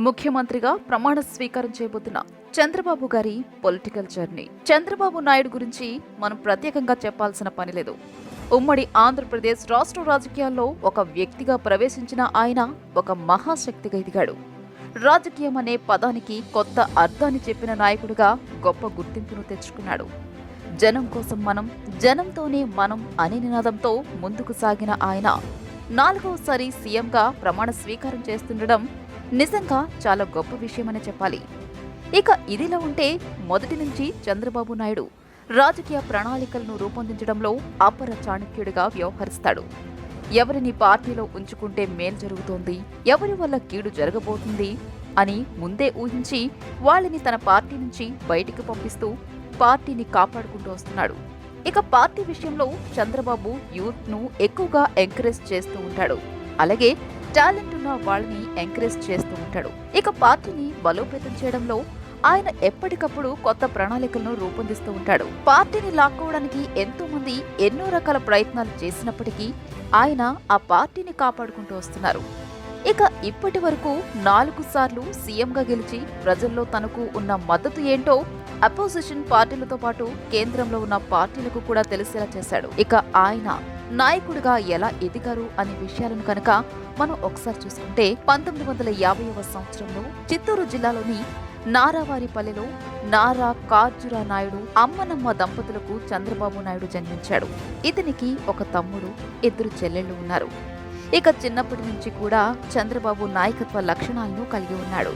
ముఖ్యమంత్రిగా ప్రమాణ స్వీకారం చేయబోతున్న చంద్రబాబు గారి పొలిటికల్ జర్నీ. చంద్రబాబు నాయుడు గురించి మనం ప్రత్యేకంగా చెప్పాల్సిన పని లేదు. ఉమ్మడి ఆంధ్రప్రదేశ్ రాష్ట్ర రాజకీయాల్లో ఒక వ్యక్తిగా ప్రవేశించిన ఆయన ఒక మహాశక్తిగా ఎదిగాడు. రాజకీయం అనే పదానికి కొత్త అర్థాన్ని చెప్పిన నాయకుడిగా గొప్ప గుర్తింపును తెచ్చుకున్నాడు. జనం కోసం మనం, జనంతోనే మనం అనే నినాదంతో ముందుకు సాగిన ఆయన 4వసారి సీఎంగా ప్రమాణ స్వీకారం చేస్తుండడం నిజంగా చాలా గొప్ప విషయమని చెప్పాలి. ఇక ఇదిలా ఉంటే మొదటి నుంచి చంద్రబాబు నాయుడు రాజకీయ ప్రణాళికలను రూపొందించడంలో అపర చాణక్యుడిగా వ్యవహరిస్తాడు. ఎవరిని పార్టీలో ఉంచుకుంటే మేలు జరుగుతోంది, ఎవరి వల్ల కీడు జరగబోతుంది అని ముందే ఊహించి వాళ్ళని తన పార్టీ నుంచి బయటికి పంపిస్తూ పార్టీని కాపాడుకుంటూ వస్తున్నాడు. ఇక పార్టీ విషయంలో చంద్రబాబు యూత్ ను ఎక్కువగా ఎంకరేజ్ చేస్తూ ఉంటాడు. అలాగే టాలెంట్ ఉన్న వాళ్ళని ఎంకరేజ్ చేస్తూ ఉంటాడు. ఇక పార్టీని బలోపేతం చేయడంలో ఆయన ఎప్పటికప్పుడు కొత్త ప్రణాళికలను రూపొందిస్తూ ఉంటాడు. పార్టీని లాక్కోవడానికి ఎంతో మంది ఎన్నో రకాల ప్రయత్నాలు చేసినప్పటికీ ఆయన ఆ పార్టీని కాపాడుకుంటూ వస్తున్నారు. ఇక ఇప్పటి వరకు 4 సార్లు సీఎంగా గెలిచి ప్రజల్లో తనకు ఉన్న మద్దతు ఏంటో అపోజిషన్ పార్టీలతో పాటు కేంద్రంలో ఉన్న పార్టీలకు కూడా తెలిసేలా చేశాడు. ఇక ఆయన నాయకుడిగా ఎలా ఎదిగారు అనే విషయాలను కనుక మనం ఒకసారి చూసుకుంటే 1950వ సంవత్సరంలో చిత్తూరు జిల్లాలోని నారావారిపల్లెలో నారా కార్జురా నాయుడు అమ్మనమ్మ దంపతులకు చంద్రబాబు నాయుడు జన్మించాడు. ఇతనికి ఒక తమ్ముడు, 2 చెల్లెళ్లు ఉన్నారు. ఇక చిన్నప్పటి నుంచి కూడా చంద్రబాబు నాయకత్వ లక్షణాలను కలిగి ఉన్నాడు.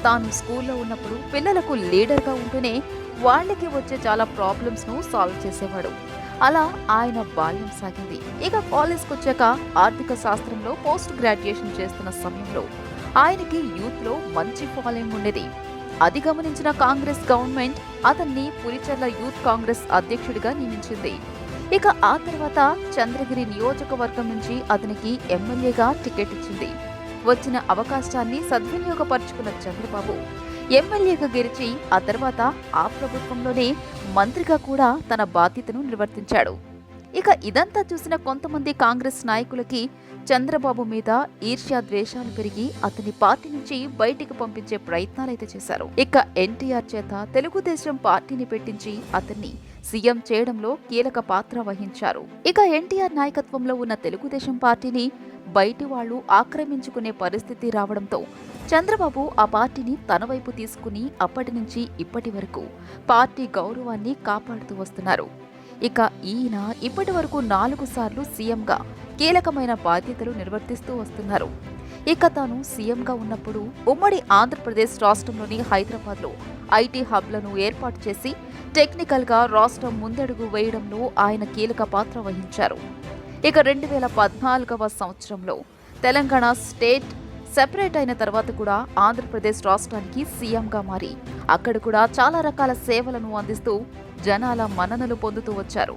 తాను స్కూల్లో ఉన్నప్పుడు పిల్లలకు లీడర్గా ఉంటూనే వాళ్ళకి వచ్చే చాలా ప్రాబ్లమ్స్ ను సాల్వ్ చేసేవాడు. అలా ఆయన బాల్యం సాగింది. ఇక కాలేజ్కి వచ్చాక ఆర్థిక శాస్త్రంలో పోస్ట్ గ్రాడ్యుయేషన్ చేస్తున్న సమయంలో ఆయనకి యూత్ లో మంచి ఫాలోయింగ్ ఉండేది. అది గమనించిన కాంగ్రెస్ గవర్నమెంట్ అతన్ని పులిచెర్ల యూత్ కాంగ్రెస్ అధ్యక్షుడిగా నియమించింది. ఇక ఆ తర్వాత చంద్రగిరి నియోజకవర్గం నుంచి అతనికి ఎమ్మెల్యేగా టికెట్ ఇచ్చింది. వచ్చిన అవకాశాన్ని సద్వినియోగపరుచుకున్న చంద్రబాబు ఎమ్మెల్యేగా గెలిచి ఆ తర్వాత ఆ ప్రభుత్వంలోనే మంత్రిగా కూడా తన బాధ్యతను నిర్వర్తించాడు. ఇక ఇదంతా చూసిన కొంతమంది కాంగ్రెస్ నాయకులకి చంద్రబాబు మీద ఈర్ష్య ద్వేషాలు పెరిగి అతని పార్టీ నుంచి బయటికి పంపించే ప్రయత్నాలైతే చేశారు. ఇక ఎన్టీఆర్ చేత తెలుగుదేశం పార్టీని పెట్టించి అతన్ని సీఎం చేయడంలో కీలక పాత్ర వహించారు. ఇక ఎన్టీఆర్ నాయకత్వంలో ఉన్న తెలుగుదేశం పార్టీని బయటి వాళ్లు ఆక్రమించుకునే పరిస్థితి రావడంతో చంద్రబాబు ఆ పార్టీని తన వైపు తీసుకుని అప్పటి నుంచి ఇప్పటి వరకు పార్టీ గౌరవాన్ని కాపాడుతూ వస్తున్నారు. ఇక ఈయన ఇప్పటి వరకు 4 సార్లు సీఎంగా కీలకమైన బాధ్యతలు నిర్వర్తిస్తూ వస్తున్నారు. ఇక తాను సీఎంగా ఉన్నప్పుడు ఉమ్మడి ఆంధ్రప్రదేశ్ రాష్ట్రంలోని హైదరాబాద్లో ఐటీ హబ్లను ఏర్పాటు చేసి టెక్నికల్ గా రాష్ట్రం ముందడుగు వేయడంలో ఆయన కీలక పాత్ర వహించారు. ఇక 2014వ సంవత్సరంలో తెలంగాణ స్టేట్ సెపరేట్ అయిన తర్వాత కూడా ఆంధ్రప్రదేశ్ రాష్ట్రానికి సీఎంగా మారి అక్కడ కూడా చాలా రకాల సేవలను అందిస్తూ జనాల మన్ననలు పొందుతూ వచ్చారు.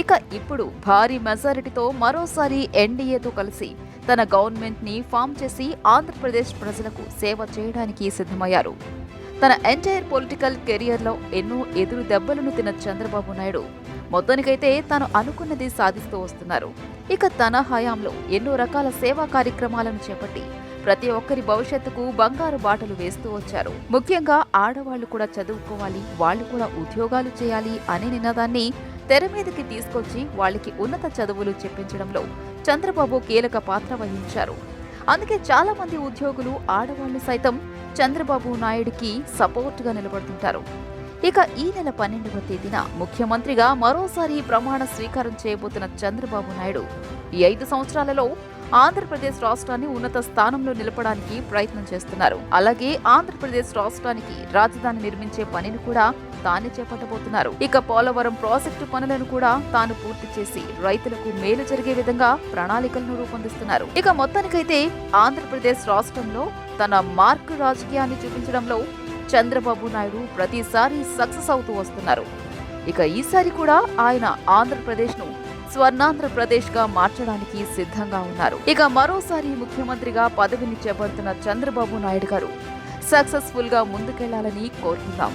ఇక ఇప్పుడు భారీ మెజారిటీతో మరోసారి ఎన్డీఏతో కలిసి తన గవర్నమెంట్ ని ఫామ్ చేసి ఆంధ్రప్రదేశ్ ప్రజలకు సేవ చేయడానికి సిద్ధమయ్యారు. తన ఎంటైర్ పొలిటికల్ కెరియర్లో ఎన్నో ఎదురు దెబ్బలను తిన్న చంద్రబాబు నాయుడు మొత్తానికైతే తాను అనుకున్నది సాధిస్తూ వస్తున్నారు. ఇక తన హయాంలో ఎన్నో రకాల సేవా కార్యక్రమాలను చేపట్టి ప్రతి ఒక్కరి భవిష్యత్తుకు బంగారు బాటలు వేస్తూ వచ్చారు. ముఖ్యంగా ఆడవాళ్లు కూడా చదువుకోవాలి, వాళ్లు కూడా ఉద్యోగాలు చేయాలి అనే నినాదాన్ని తెర మీదకి తీసుకొచ్చి వాళ్ళకి ఉన్నత చదువులు చెప్పించడంలో చంద్రబాబు కీలక పాత్ర వహించారు. అందుకే చాలా మంది ఉద్యోగులు, ఆడవాళ్లు సైతం చంద్రబాబు నాయుడికి సపోర్ట్ గా నిలబడుతుంటారు. ఇక ఈ నెల 12వ తేదీన ముఖ్యమంత్రిగా మరోసారి ప్రమాణ స్వీకారం చేయబోతున్న చంద్రబాబు నాయుడు ఈ 5 సంవత్సరాలలో ఆంధ్రప్రదేశ్ రాష్ట్రాన్ని ఉన్నత స్థానంలో నిలపడానికి ప్రయత్నం చేస్తున్నారు. అలాగే ఆంధ్రప్రదేశ్ రాష్ట్రానికి రాజధాని నిర్మించే పనిని కూడా తానే చేపట్టబోతున్నారు. ఇక పోలవరం ప్రాజెక్టు పనులను కూడా తాను పూర్తి చేసి రైతులకు మేలు జరిగే విధంగా ప్రణాళికలను రూపొందిస్తున్నారు. ఇక మొత్తానికైతే ఆంధ్రప్రదేశ్ రాష్ట్రంలో తన మార్క్ రాజకీయాన్ని చూపించడంలో చంద్రబాబు నాయుడు ప్రతిసారి సక్సెస్ అవుతూ వస్తున్నారు. ఇక ఈసారి కూడా ఆయన ఆంధ్రప్రదేశ్ ను స్వర్ణాంధ్రప్రదేశ్ గా మార్చడానికి సిద్ధంగా ఉన్నారు. ఇక మరోసారి ముఖ్యమంత్రిగా పదవిని చేపడుతున్న చంద్రబాబు నాయుడు గారు సక్సెస్ఫుల్ గా ముందుకెళ్లాలని కోరుకుందాం.